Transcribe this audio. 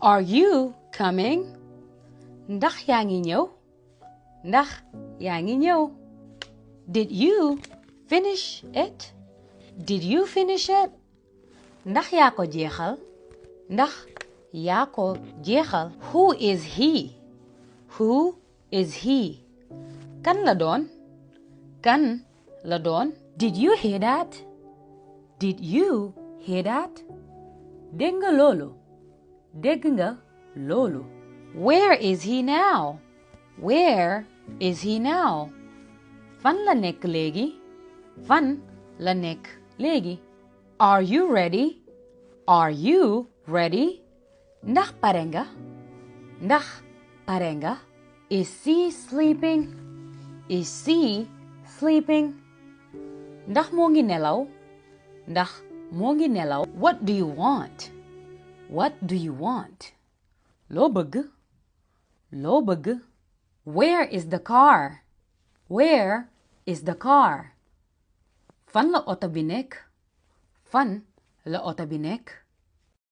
Are you coming? Ndax yaa ngi ñëw? Ndax yaa ngi ñëw? Did you finish it? Did you finish it? Ndax yaa ko jeexal? Ndax yaa ko jeexal? Who is he? Who is he? Kan la doon? Kan la doon? Did you hear that? Did you hear that? Dégg nga loolu? Dégg nga loolu? Where is he now? Where is he now? Fan la nekk léegi? Fan la nekk léegi? Are you ready? Are you ready? Ndax pare nga? Ndax pare nga? Is she sleeping? Is she sleeping? Ndax moo ngi nelaw? Ndax moo ngi nelaw? What do you want? What do you want? Loo bëgg? Loo bëgg? Where is the car? Where is the car? Fan la oto bi nekk? Fan la oto bi nekk?